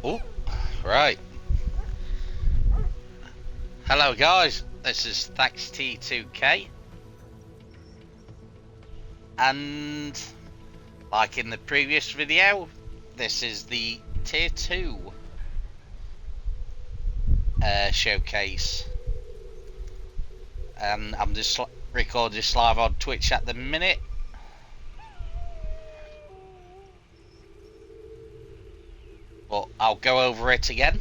Oh, right. Hello guys, this is ThaxT2K, and like in the previous video, this is the Tier 2 showcase, and I'm just recording this live on Twitch at the minute. But I'll go over it again.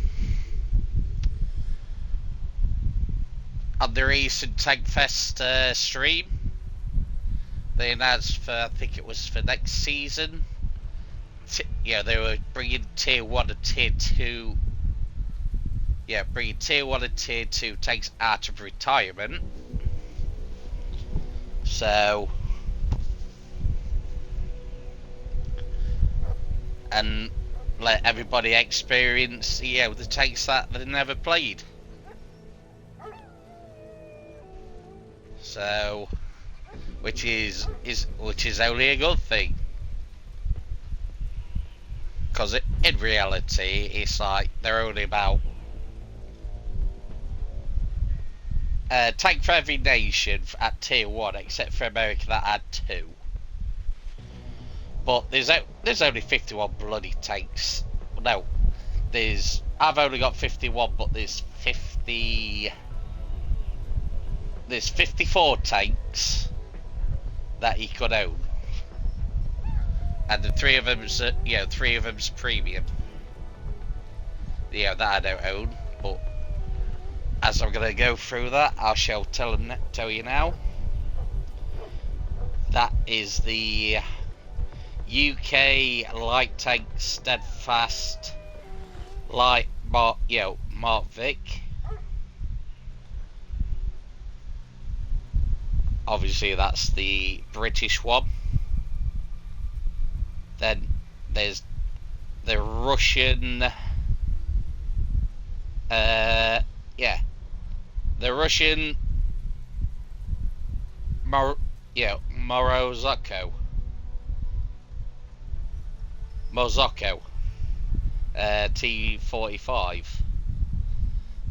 On the recent Tankfest stream, they announced for, I think it was for next season, they were bringing Tier 1 and Tier 2, bringing Tier 1 and Tier 2 tanks out of retirement. So, and let everybody experience, the tanks that they never played. So, which is only a good thing, because in reality, it's like they're only about a tank for every nation at Tier 1, except for America that had 2. But there's only 51 bloody tanks. No, I've only got 51, but there's 54 tanks that you could own, and the 3 of them's premium. That I don't own, but as I'm gonna go through that, I shall tell you now. That is the UK light tank Steadfast light Mark Vic. Obviously that's the British one. Then there's the Russian the Russian Morozoko T45.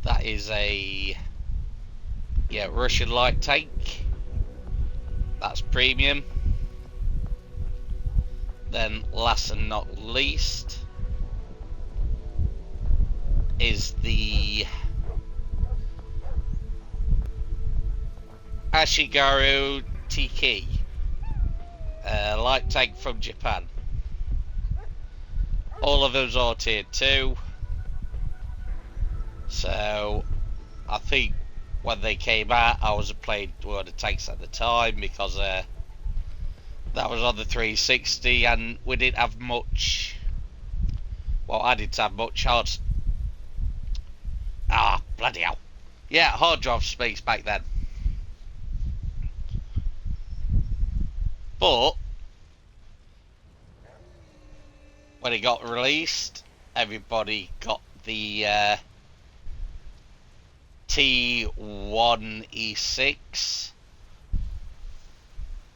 That is a Russian light tank. That's premium. Then last and not least is the Ashigaru Tiki, light tank from Japan. All of those are Tier 2. So I think when they came out, I wasn't playing one of the tanks at the time, because that was on the 360 and we didn't have much. Well, I didn't have much hard. Bloody hell. Yeah, hard drive space back then. But when it got released, everybody got the T1E6,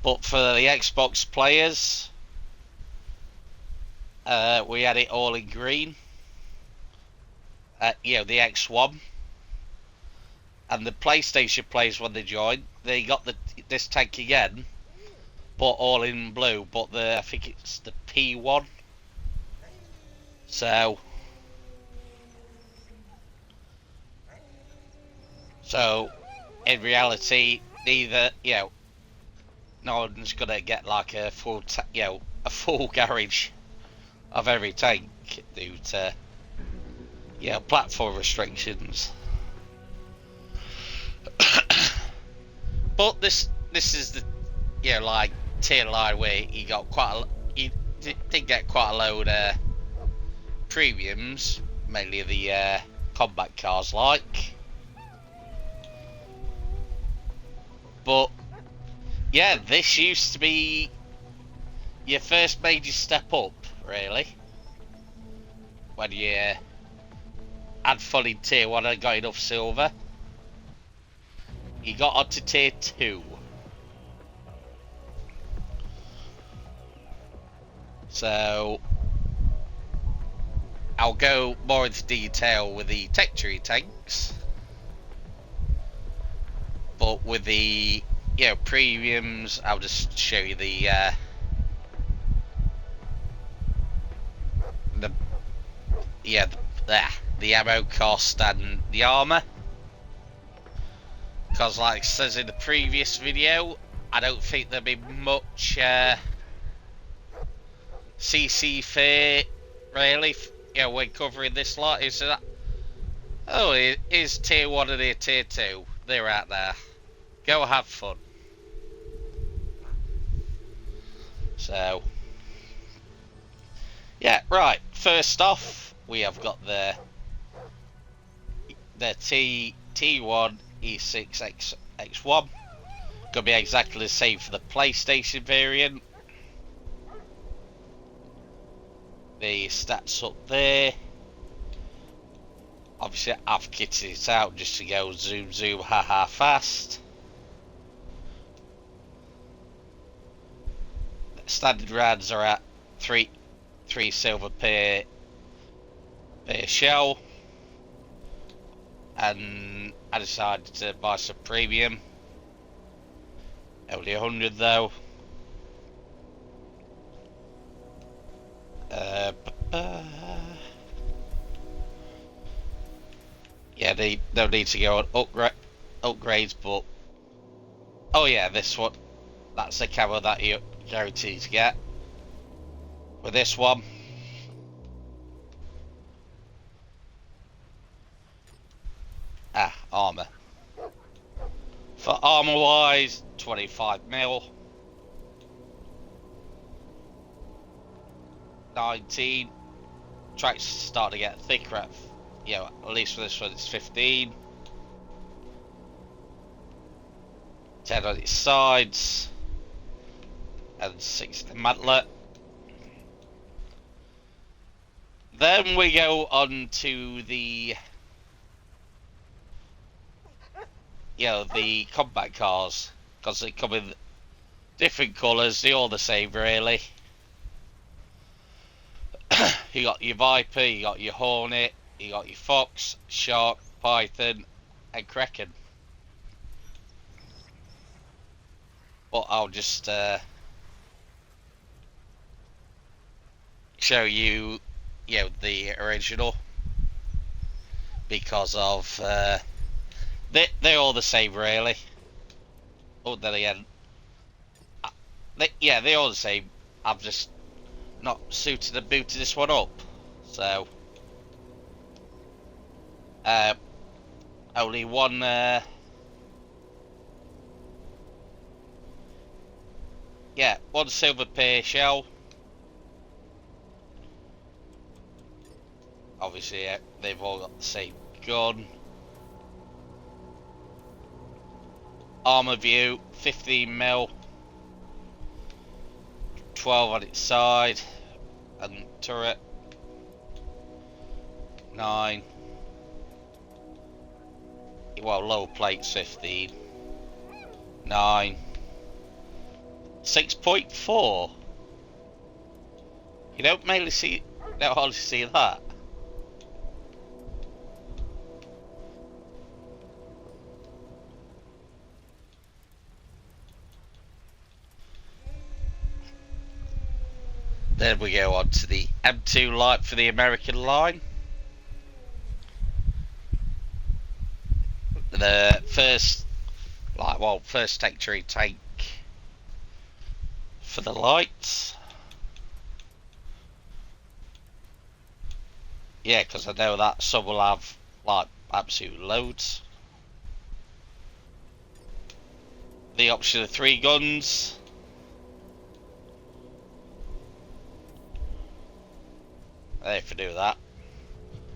but for the Xbox players, we had it all in green. The X1, and the PlayStation players, when they joined, they got this tank again, but all in blue. But I think it's the P1. So in reality, neither no one's gonna get like a full garage of every tank due to platform restrictions. But this is the like tier line where you got you did get quite a load of premiums, mainly the combat cars like. But this used to be your first major step up, really, when you had fun in Tier 1 and got enough silver. You got onto Tier 2. So I'll go more into detail with the tech tree tanks, but with the premiums, I'll just show you the the ammo cost and the armor. Because like it says in the previous video, I don't think there'll be much CC fair really, when covering this lot. Is that, oh, it is tier 1 and tier 2. They're out there. Go have fun. So, yeah, right. First off, we have got the T1 E6 X1. Gonna be exactly the same for the PlayStation variant. The stats up there. Obviously, I've kitted it out just to go zoom, haha fast. Standard rounds are at three silver per shell, and I decided to buy some premium. Only 100 though. Yeah, they don't need to go on upgrades, but oh yeah, this one, that's the camo that you're guaranteed to get. With this one, armor. For armor wise, 25 mil. 19. Tracks start to get thicker at, at least for this one it's 15. 10 on its sides. And 6 in the mantlet. Then we go on to the the combat cars, because they come in different colours, they're all the same really. You got your Viper, you got your Hornet, you got your Fox, Shark, Python and Kraken. But I'll just show you the original, because of they're all the same really. Oh, then again, they're all the same. I've just not suited and booted this one up, so only one one silver per shell. Obviously they've all got the same gun. Armor view, 15 mil, 12 on its side, and turret, 9. Well, lower plates, 15, 9, 6.4. You don't hardly see that. Then we go on to the M2 Light for the American line. The first tech tree tank for the lights. Yeah, because I know that some will have like absolute loads. The option of 3 guns. There for do that.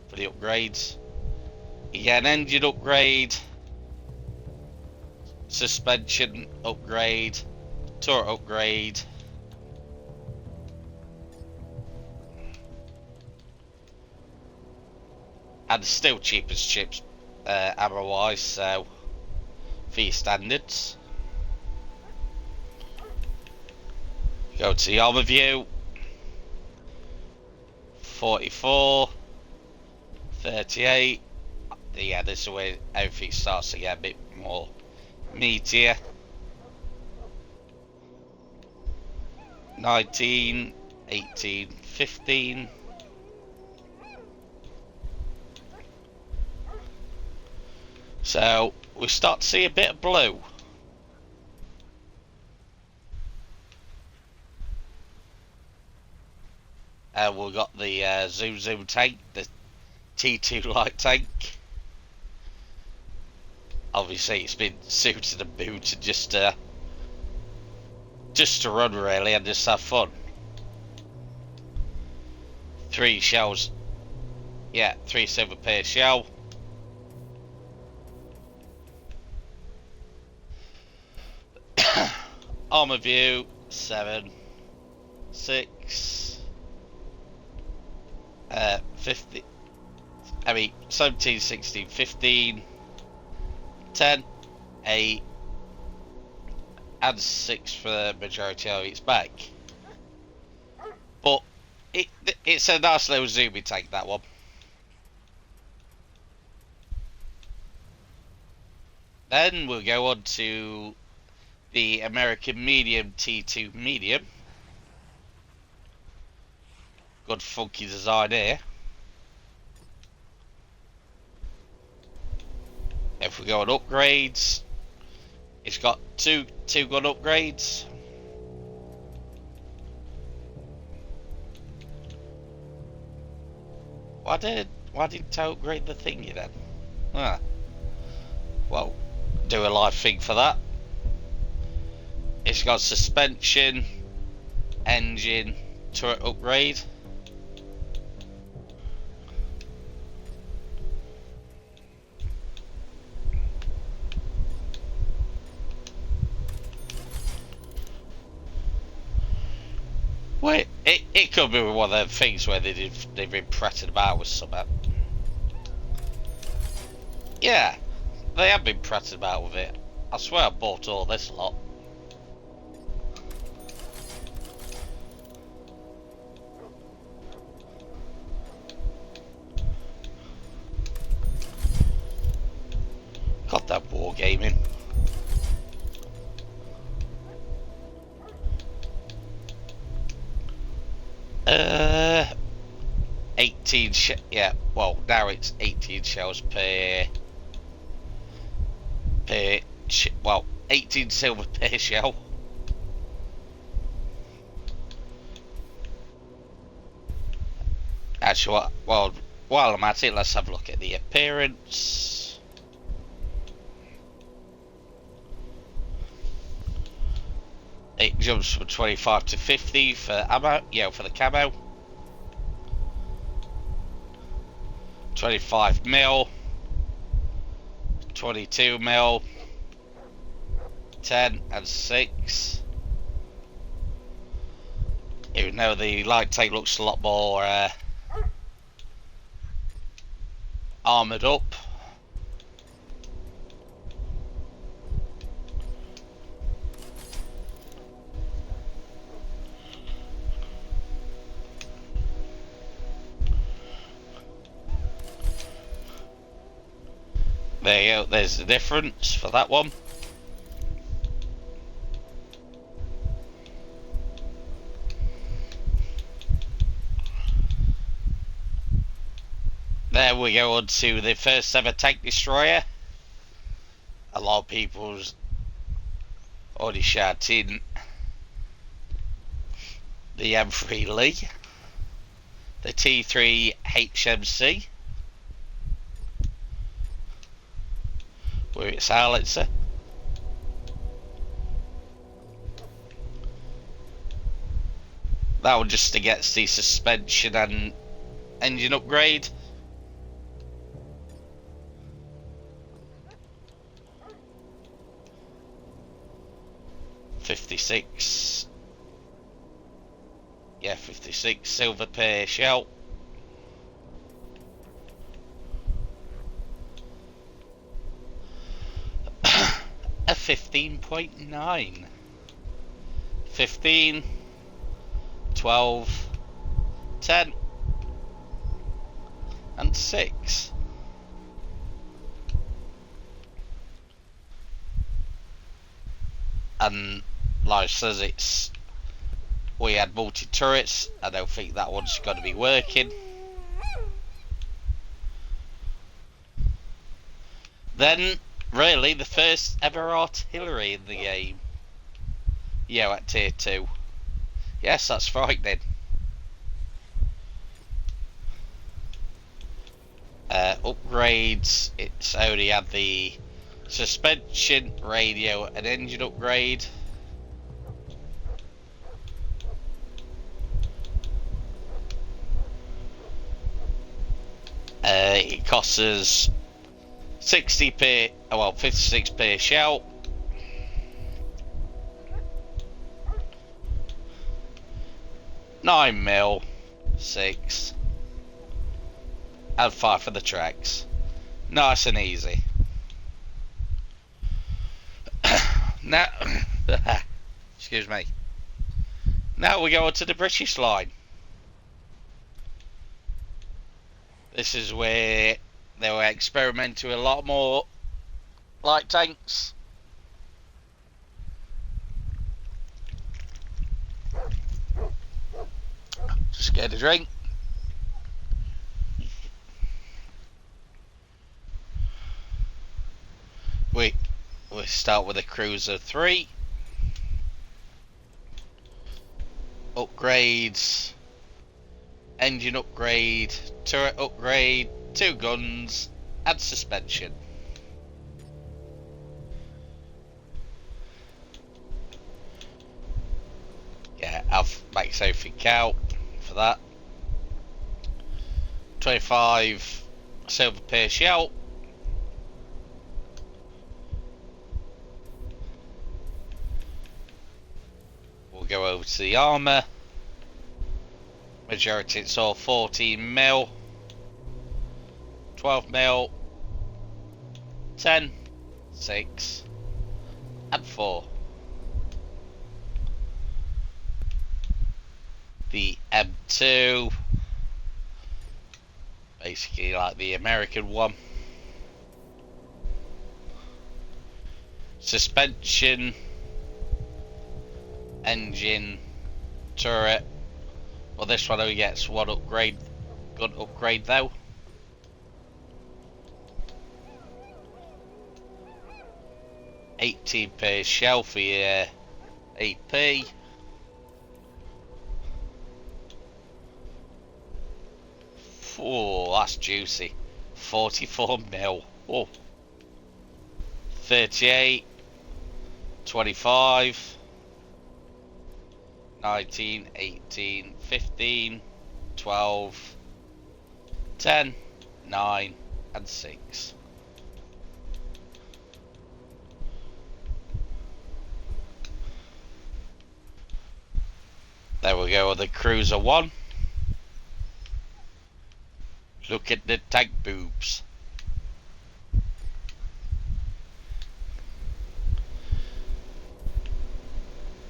For the upgrades. You get an engine upgrade, suspension upgrade, turret upgrade, and still cheap as chips ammo wise, so for your standards. Go to the armor view, 44, 38. Yeah, this is where everything starts to get a bit more meatier. 19, 18, 15. So we start to see a bit of blue. We've got the Zoom Zoom tank, the T2 light tank. Obviously, it's been suited and booted just to run really and just have fun. 3 shells, yeah, 3 silver per shell. Armor view 7, 6, 50. I mean 17, 16, 15, 10, 8, and 6 for the majority of its back. But it's a nice little zoomy tank, that one. Then we'll go on to the American Medium T2 Medium. Good funky design here. If we go on upgrades, it's got two gun upgrades. Why didn't I upgrade the thingy then? Ah. Well, do a live thing for that. It's got suspension, engine, turret upgrade. Wait, it could be one of them things where they've been prattling about with something. Yeah, they have been prattling about with it. I swear I bought all this lot. God, that wargaming. 18 yeah, well now it's 18 shells per well 18 silver per shell. Actually, well, while I'm at it, let's have a look at the appearance. It jumps from 25 to 50 for ammo, yeah, for the camo. 25 mil, 22 mil, 10 and 6. Even though the light tank looks a lot more armoured up. There you go, there's the difference for that one. There we go on to the first ever tank destroyer. A lot of people's already shouting the M3 Lee, the T3 HMC with its howitzer. That one just to get the suspension and engine upgrade. $56, yeah, 56 silver per shell. A 15.9, 15, 12, 10 and 6. And like I says, we had multi-turrets. I don't think that one's going to be working. Then, really, the first ever artillery in the game. Yeah, at tier 2. Yes, that's frightening. Upgrades, it's only had the suspension, radio and engine upgrade. It costs us 60p, well 56p shell. $9 mil, 6, and 5 for the tracks. Nice and easy. Now, excuse me. Now we go on to the British line. This is where they were experimenting with a lot more light tanks. Just get a drink. We start with a Cruiser 3. Upgrades. Engine upgrade. Turret upgrade. 2 guns. And suspension. Yeah, I'll max everything out for that. 25 silver per shell. We'll go over to the armour. Majority it's all 14 mil, 12 mil, 10, 6, and 4. The M2, basically like the American one. Suspension, engine, turret. Well, this one only gets one upgrade, gun upgrade though. $18 per shell for your AP. Oh, that's juicy. 44 mil. Oh. 38, 25, 19, 18, 15, 12, 10, 9, and 6. There we go with the Cruiser 1. Look at the tank boobs.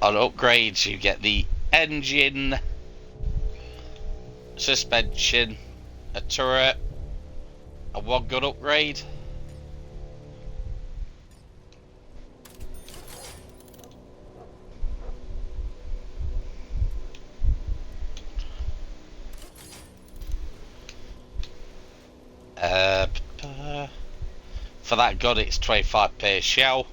On upgrades you get the engine, suspension, a turret, a 1 gun upgrade. For that gun it's 25 per shell.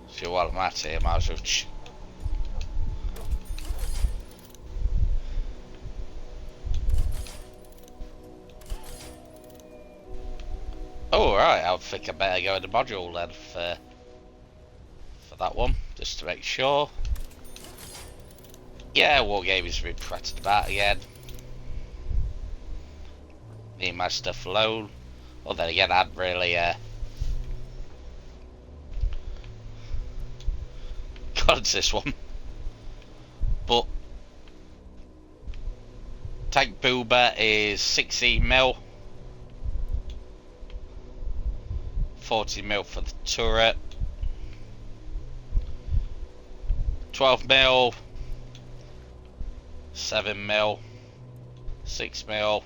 So while I'm at it, I might as well oh right, I think I better go in the module then for that one, just to make sure. Yeah, Wargaming's been prattling about again. Me and my stuff alone. Well, then again, I'd really got into this one. But tank boomer is 16 mil, 40 mil for the turret. 12 mil, 7 mil, 6 mil.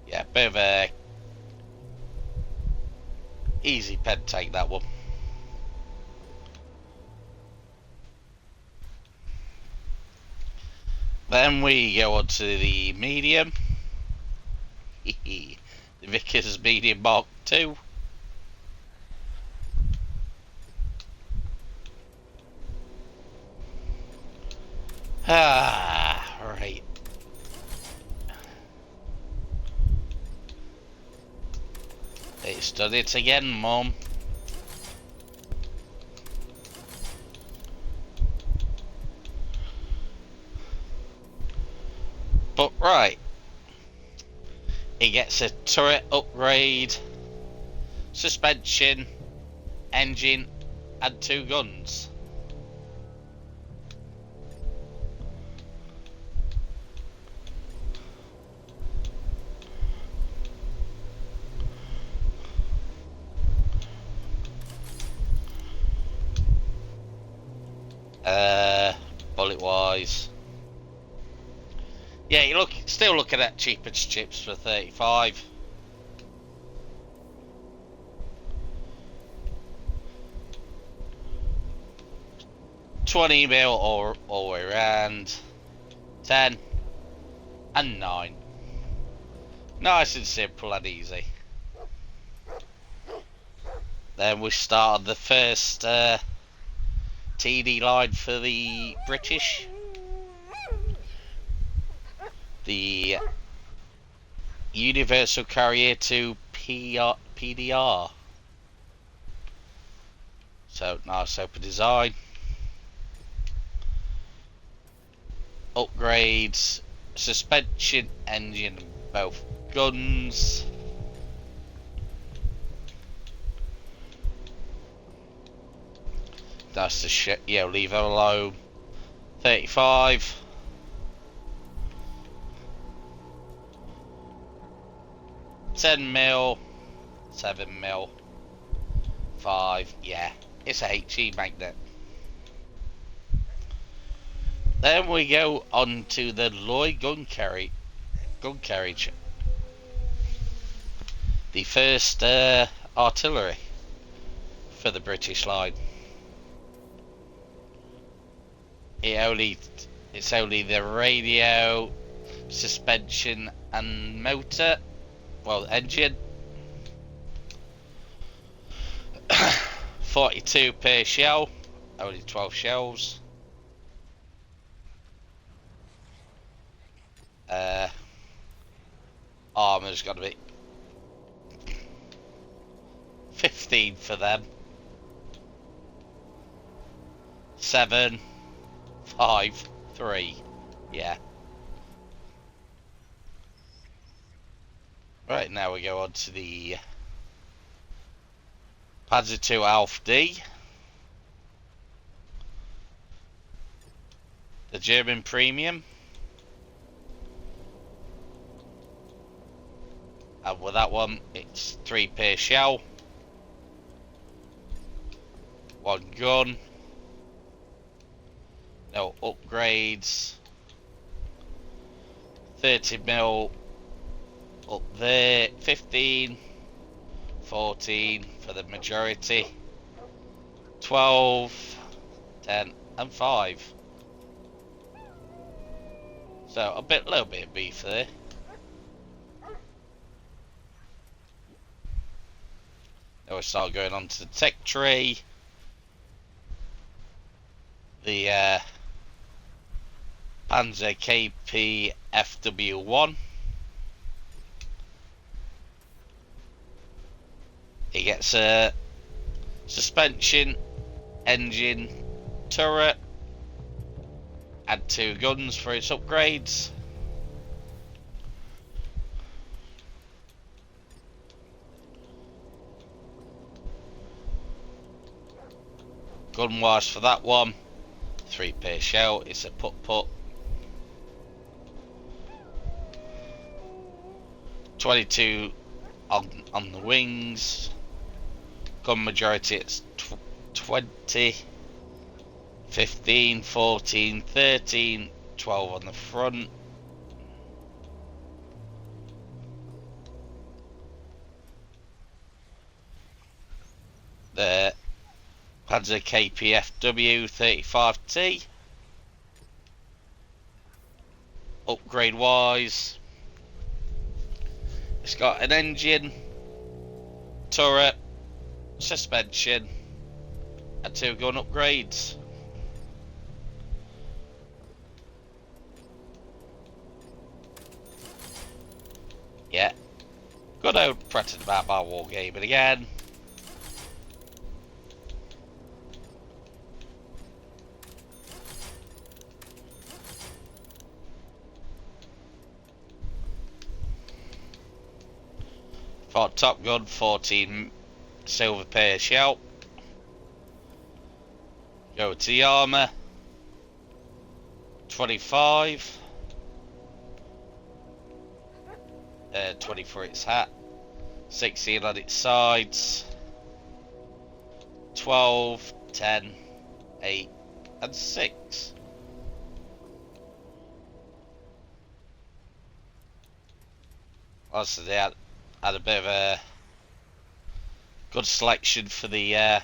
Yeah, bit of a easy pen take, that one. Then we go on to the medium. The Vickers Medium Mark II. Right. It's done it again, Mum. But right. It gets a turret upgrade, suspension, engine, and 2 guns. Bullet wise, yeah, you still looking at cheapest chips for 35. $20 mil all the way around. 10 and 9. Nice and simple and easy. Then we started the first TD line for the British. The Universal Carrier to PDR. So nice open design. Upgrades, suspension, engine, both guns. That's the shit. Yeah, leave it alone. 35. $10 mil, 7 mil, 5. Yeah, it's a HE magnet. Then we go on to the Lloyd gun carriage. The first artillery for the British line. It's only the radio, suspension, and motor. Well, engine. 42 per shell. Only 12 shells. Armor's got to be 15 for them. 7, 5, 3. Yeah. Right, now we go on to the Panzer II Alf D. The German Premium. And with that one, it's 3 per shell. 1 gun. No upgrades. 30 mil up there. 15. 14 for the majority. 12. 10 and 5. So a little bit of beef there. Then we start going on to the tech tree. The Panzer KP FW1. It gets a suspension, engine, turret, and 2 guns for its upgrades. Gun wise for that one, 3 per shell. It's a put. 22 on the wings. Gun majority it's 20. 15, 14, 13, 12 on the front. The Panzer KPFW 35T. Upgrade wise, it's got an engine, turret, suspension, and 2 gun upgrades. Yeah, good old Pratt & Whitney Wargaming again. For Top Gun, 14 silver pair shell. Go to the armour, 25. 20 for its hat, 16 on its sides, 12, 10, 8, and 6. Also, they had a bit of a good selection for the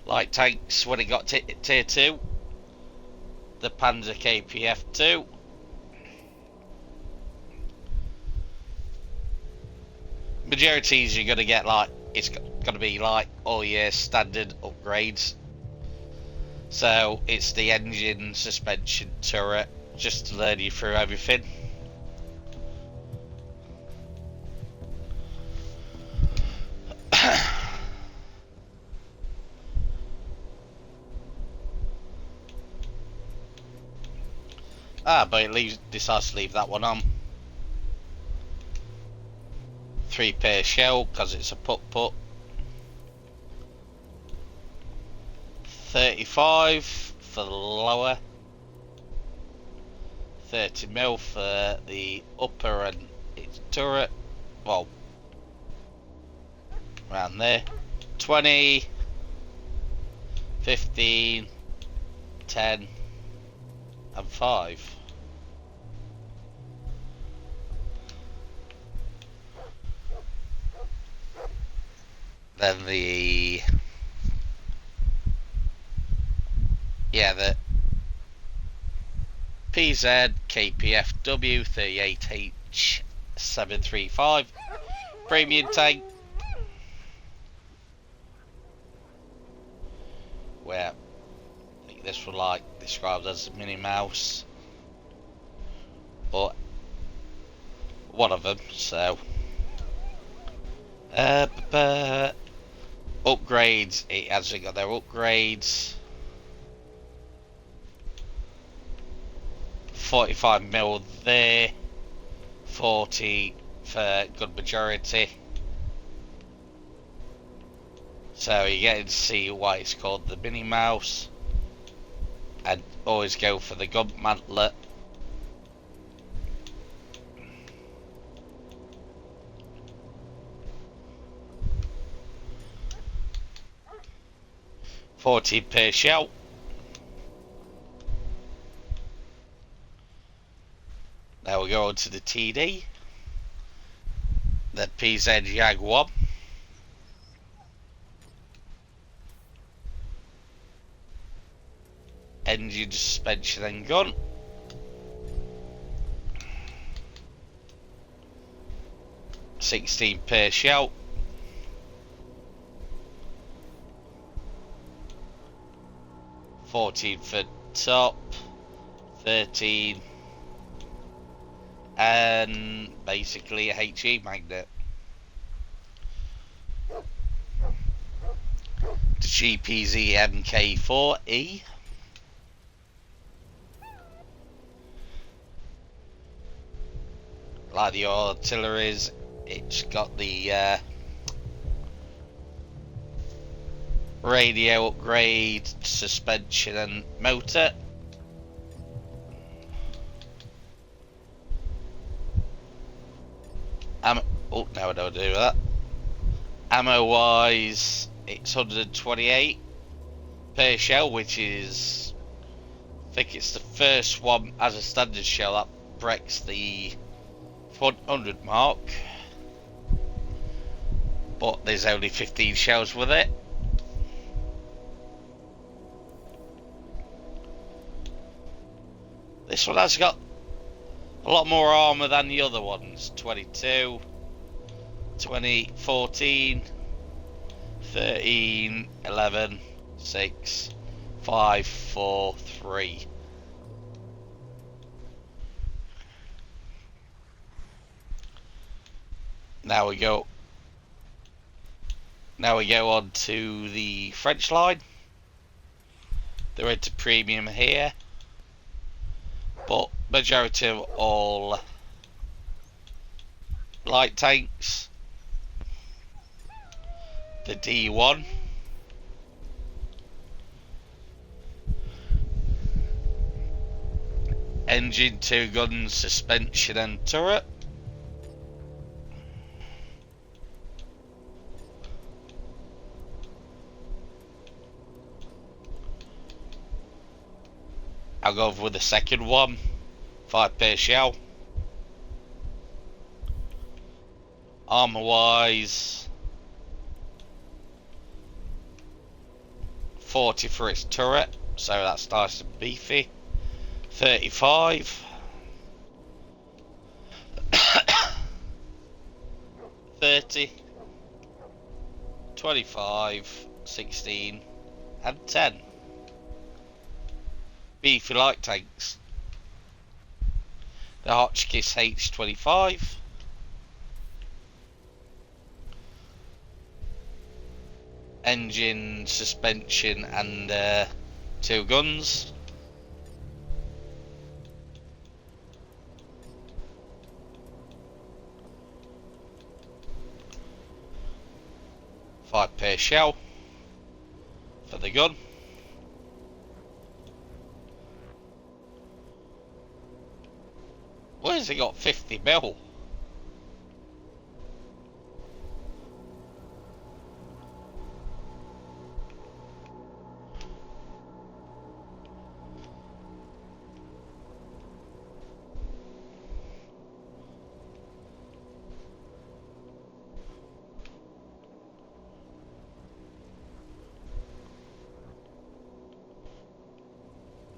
light tanks when it got tier 2. The Panzer KPF-2. Majorities you're going to get, like, it's going to be like all your standard upgrades. So it's the engine, suspension, turret, just to learn you through everything. But it decides to leave that one on. 3 pair shell because it's a put. 35 for the lower. 30mm for the upper and its turret. Well, around there. 20, 15, 10, and 5. Then the PZ KPFW 38H735 premium tank, where I think this was like described as a Minnie Mouse, but one of them. So upgrades, it hasn't got their upgrades. 45mm there, 40 for good majority. So you get to see why it's called the Minnie Mouse. I'd always go for the gun mantlet. $14 per shell. Now we go on to the TD, the PZ Jaguar. Engine, suspension and gun. $16 per shell. $14 for top, 13, and basically a HE magnet. The GPZ MK4E. Like the artilleries, it's got the radio upgrade, suspension and motor. Oh no, I don't do that. Ammo wise, it's 128 per shell, which is, I think it's the first one as a standard shell that breaks the 100 mark. But there's only 15 shells with it. This one has got a lot more armour than the other ones. 22, 20, 14, 13, 11, 6, 5, 4, 3. Now we go on to the French line. They're into premium here, but majority of all light tanks. The D1, engine, 2 guns, suspension and turret. I'll go over with the second one, 5 per shell. Armour wise, 40 for its turret, so that's nice and beefy. 35. 30. 25. 16. And 10. Beefy light tanks. The Hotchkiss H25. Engine, suspension and 2 guns. Five per shell for the gun. Where's it got 50 mil?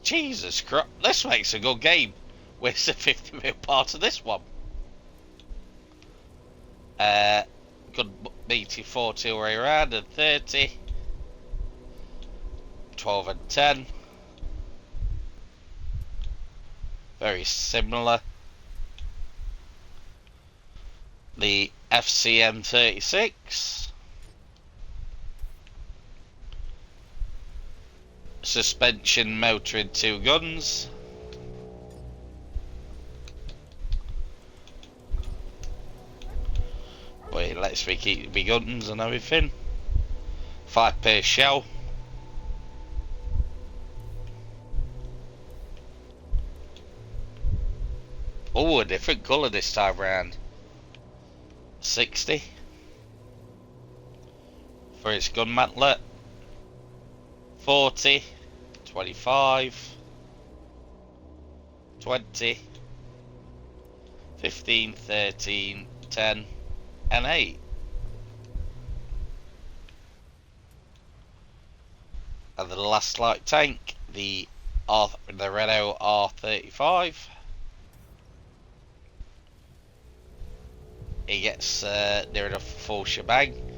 Jesus Christ, this makes a good game. Where's the 50 mil part of this one? Good meaty 40 way around and 30. 12 and 10. Very similar. The FCM 36. Suspension, motor and 2 guns. But it lets me keep my guns and everything. 5 per shell. Oh, a different colour this time round. 60 for its gun mantlet. 40, 25, 20, 15, 13, 10 and 8. And the last light tank, the Renault R35. It gets near enough full shebang.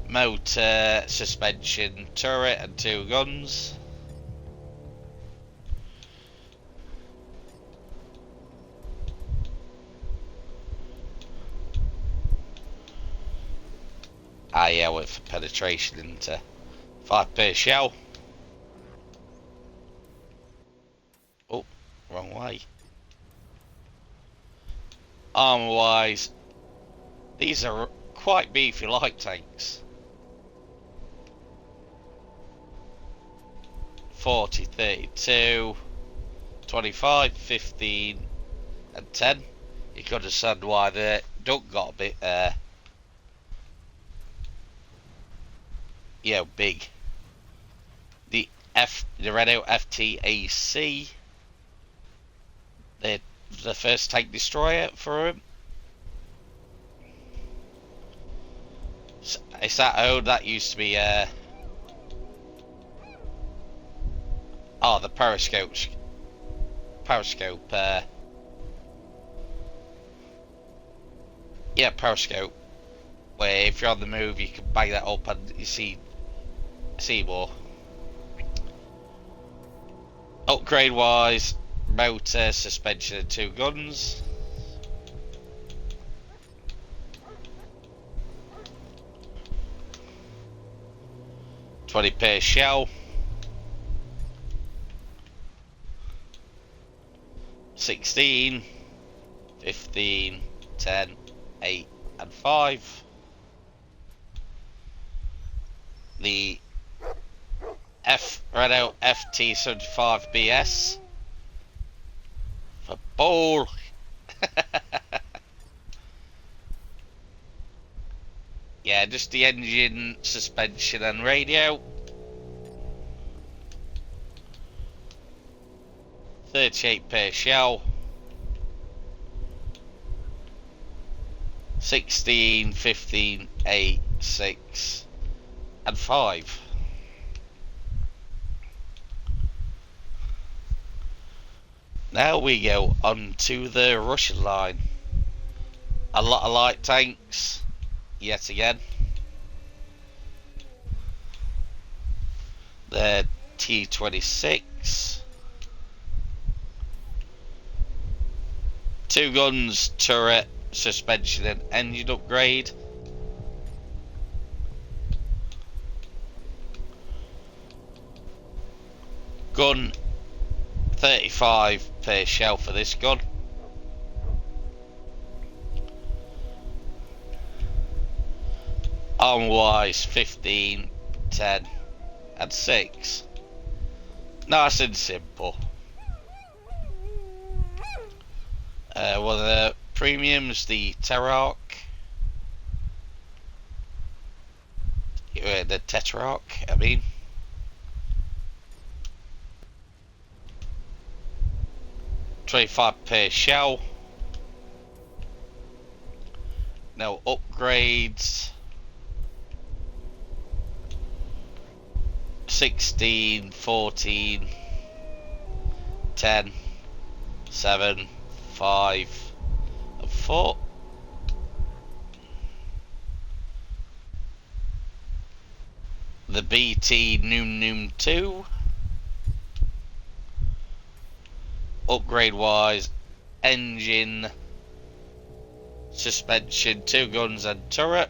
Motor, suspension, turret and 2 guns. Ah yeah, went for penetration into 5 per shell. Oh, wrong way. Armour wise, these are quite beefy light tanks. 40, 32, 25, 15 and 10. You could understand why the duck got a bit big. The the Renault FTAC. They're the first tank destroyer for him. It's that old. That used to be the periscope. Yeah, periscope. Where if you're on the move, you can bang that up and you see more. Upgrade wise, motor, suspension, and 2 guns. $20 shell. 16, 15, 10, 8, and 5. The Renault FT75BS for ball. Yeah, just the engine, suspension, and radio. 38 shell. 16, 15, 8, 6, and 5. Now we go on to the Russian line. A lot of light tanks, yet again. The T-26. 2 guns, turret, suspension, and engine upgrade. Gun, 35 per shell for this gun. Armor wise, 15, 10, and 6. Nice and simple. One of the premiums, the Terarch. The Tetrarch, I mean. $25 per shell. No upgrades. 16, 14, 10, 7, 5, and 4. The BT Noom 2. Upgrade wise, engine, suspension, 2 guns, and turret.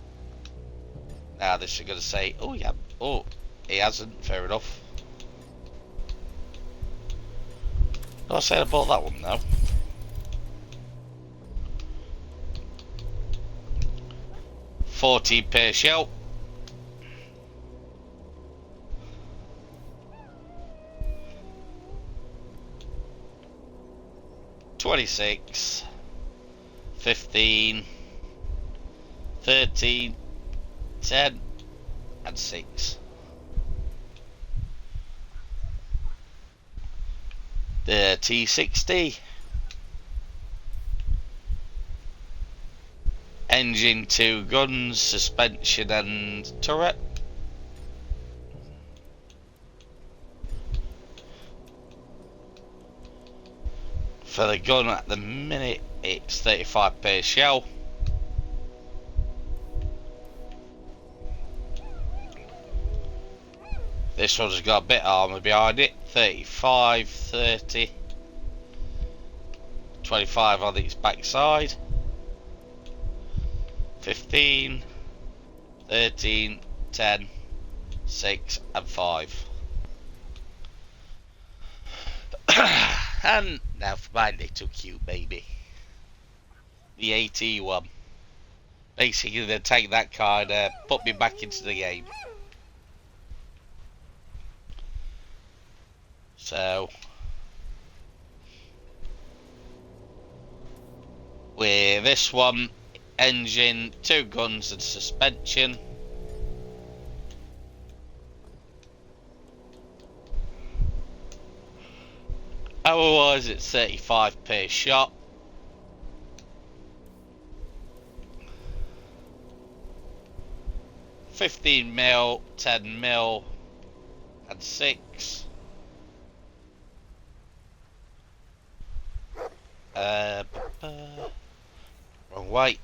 Now this is going to say, oh yeah, oh, he hasn't, fair enough. No, I said I bought that one now. $40 per shell. $26, 15, 13, 10, and 6. The T60. Engine, 2 guns, suspension, and turret. For the gun at the minute, it's 35 per shell. This one's got a bit of armour behind it. 35, 30, 25 on its backside. 15, 13, 10, 6, and 5. And now for my little cute baby, the AT1. Basically, they take that card, put me back into the game. So, with this one, engine, 2 guns, and suspension. Otherwise, it's 35 per shot. $15mm, $10mm, and 6. Wrong way.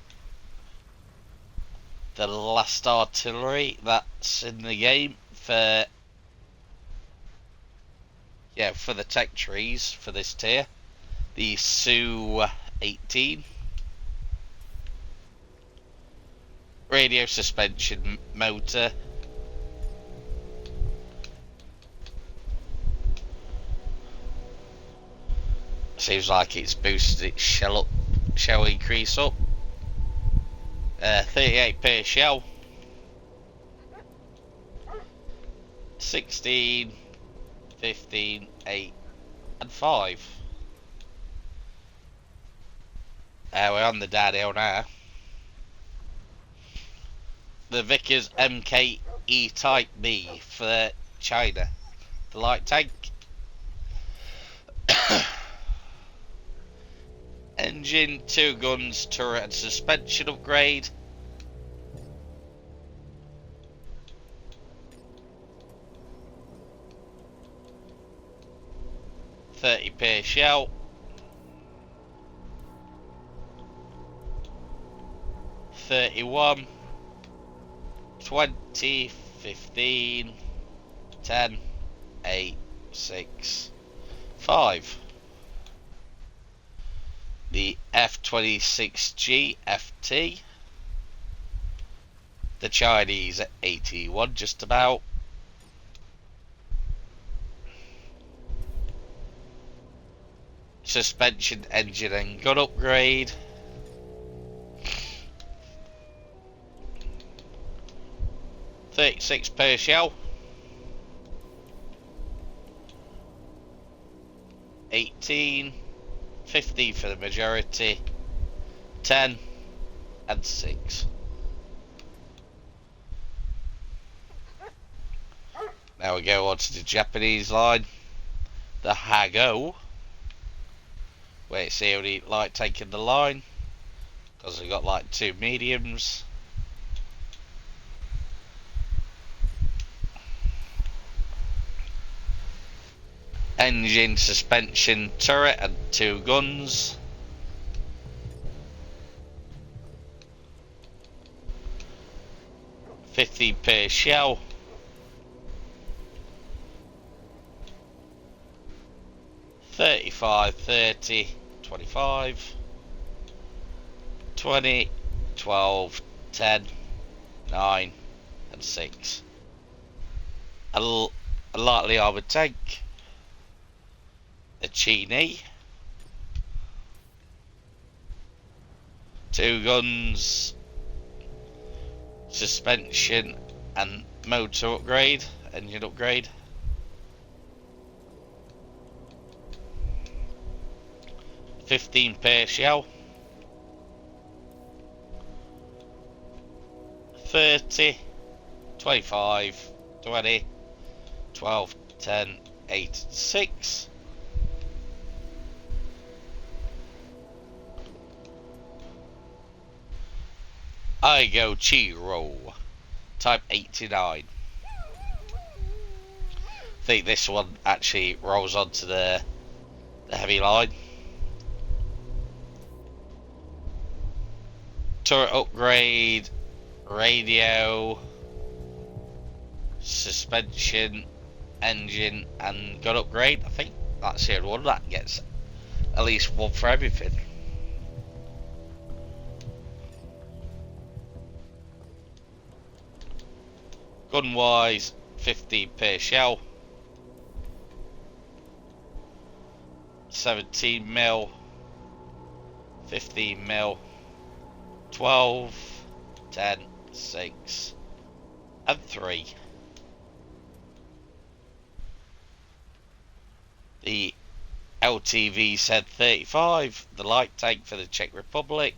The last artillery that's in the game for the tech trees for this tier. The Su-18. Radio suspension motor. Seems like it's boosted its shell increase up. 38 per shell. 16, 15, 8, and 5. We're on the downhill now. The Vickers MKE Type B for China. The light tank. Engine, 2 guns, turret and suspension upgrade. $30 per shell. 31, 20, 15, 10, 8, 6, 5. The F-26G FT. The Chinese at 81, just about. Suspension, engine and gun upgrade. $36 per shell. 18, 50 for the majority, 10 and 6. Now we go on to the Japanese line, the Hago, where it's the only light taking the line, because we've got like 2 mediums. Engine, suspension, turret and 2 guns. $50 per shell. 35, 30, 25, 20, 12, 10, 9 and 6. A lightly armoured tank. A Chini, 2 guns, suspension and motor upgrade, engine upgrade. $15 per shell. 30, 25, 20, 12, 10, 8, 6. Aigo Chiro, Type 89. I think this one actually rolls onto the heavy line. Turret upgrade, radio, suspension, engine and gun upgrade. I think that's the only one that gets at least one for everything. Gun wise, 50 per shell. 17mm, 15mm, 12, 10, 6 and 3. The LTV said 35, the light tank for the Czech Republic.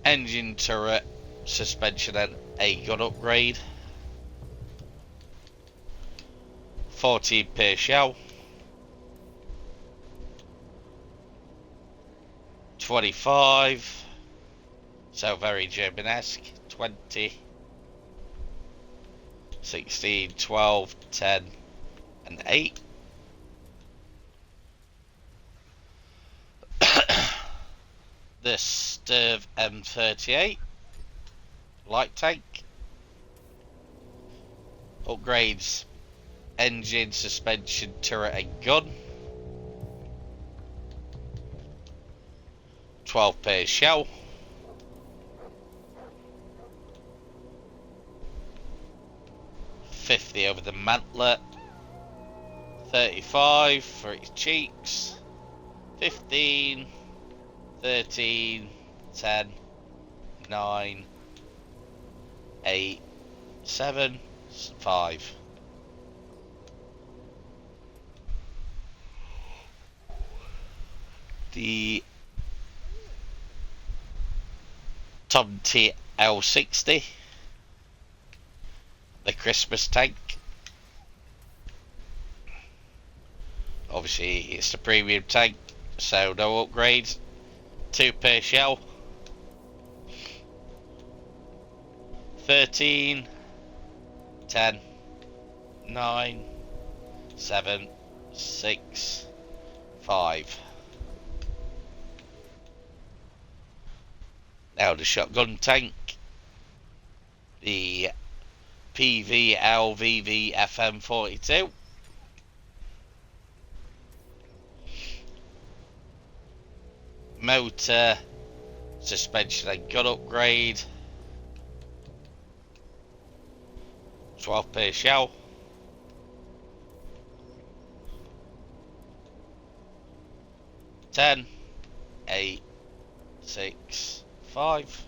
Engine, turret, suspension and a gun upgrade. 14 per shell. 25. So very Germanesque. 20. 16, 12, 10, and 8. The Sturv M38 light tank. Upgrades engine, suspension, turret and gun. 12 per shell. 50 over the mantlet. 35 for its cheeks. 15, 13, 10, 9, 8, 7, 5. The Tom TL60, the Christmas tank. Obviously it's the premium tank, so no upgrades. 2 per shell. 13, 10, 9, 7, 6, 5. Now the shotgun tank, the PVLVV FM42. Motor, suspension and gun upgrade. 12 per shell. 10, 8, 6, 5.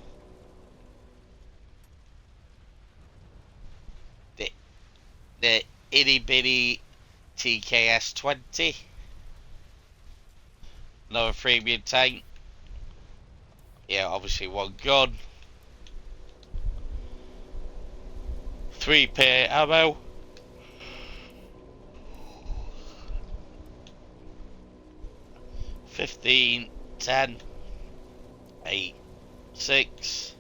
The itty bitty TKS 20. Another premium tank. Yeah, obviously one gun. 3 pair ammo. 15, 10, 8, 6,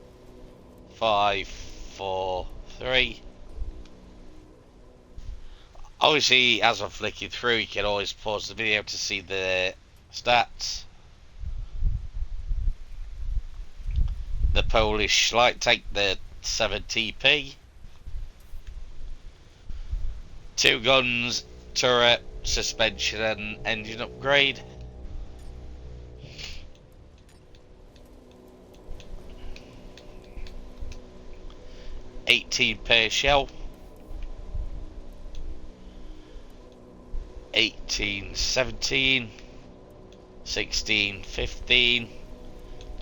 5, 4, 3. Obviously, as I'm flicking through, you can always pause the video to see the stats. The Polish light tank, the 7TP. 2 guns, turret, suspension and engine upgrade. $18 per shell. 18, 17, 16, 15,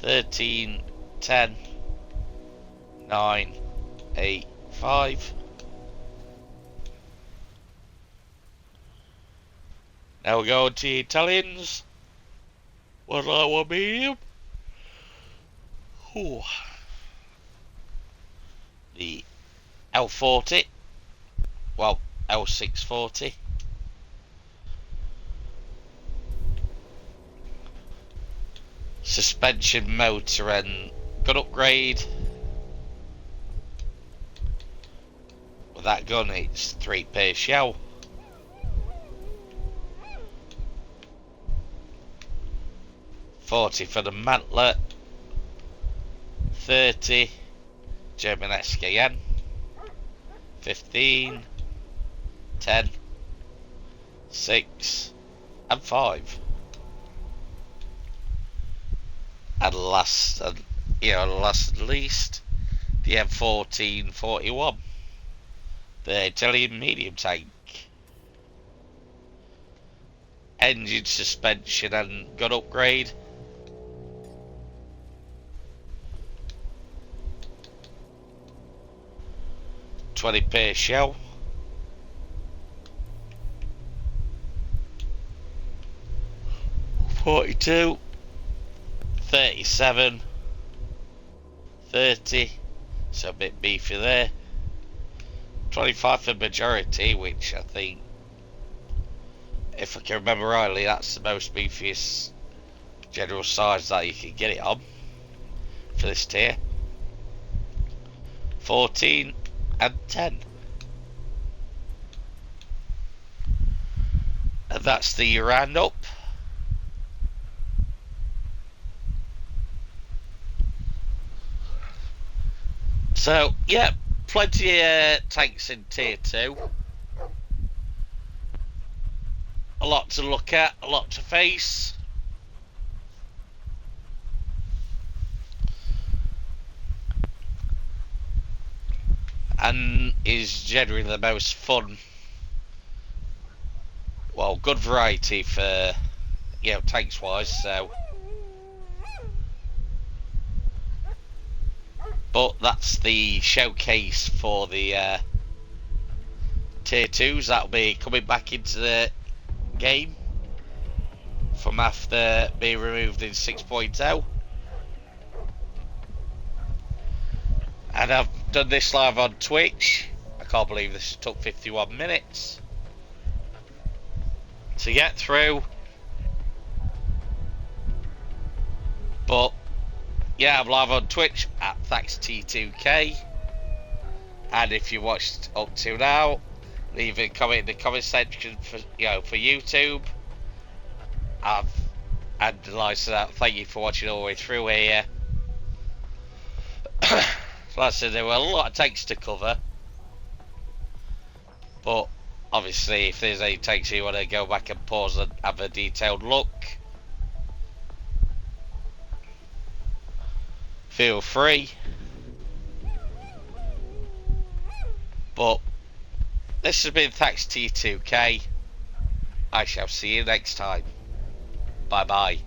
13, 10, 9, 8, 5. Now we're going to the Italians. One light, one medium. Ooh. The L40. Well, L640. Suspension, motor and gun upgrade. With that gun it's 3 per shell. $40 for the mantlet. 30 Germanesque again. 15, 10, 6 and 5. And last and least, the M1441, the Italian medium tank. Engine, suspension and gun upgrade. $20 per shell. 42, 37, 30, so a bit beefy there. 25 for majority, which I think if I can remember rightly, that's the most beefiest general size that you can get it on for this tier. 14 and 10. And that's the roundup. So, yeah, plenty of tanks in tier 2. A lot to look at, a lot to face. And is generally the most fun, well, good variety for, you know, tanks wise, so. But that's the showcase for the tier 2s. That'll be coming back into the game from after being removed in 6.0. And I've done this live on Twitch. I can't believe this took 51 minutes to get through. But yeah, I'm live on Twitch at ThaxT2K. And if you watched up to now, leave a comment in the comment section for YouTube. And like that, thank you for watching all the way through here. Like I said, there were a lot of takes to cover, but obviously if there's any takes you want to go back and pause and have a detailed look, feel free. But this has been ThaxT2K. I shall see you next time. Bye bye.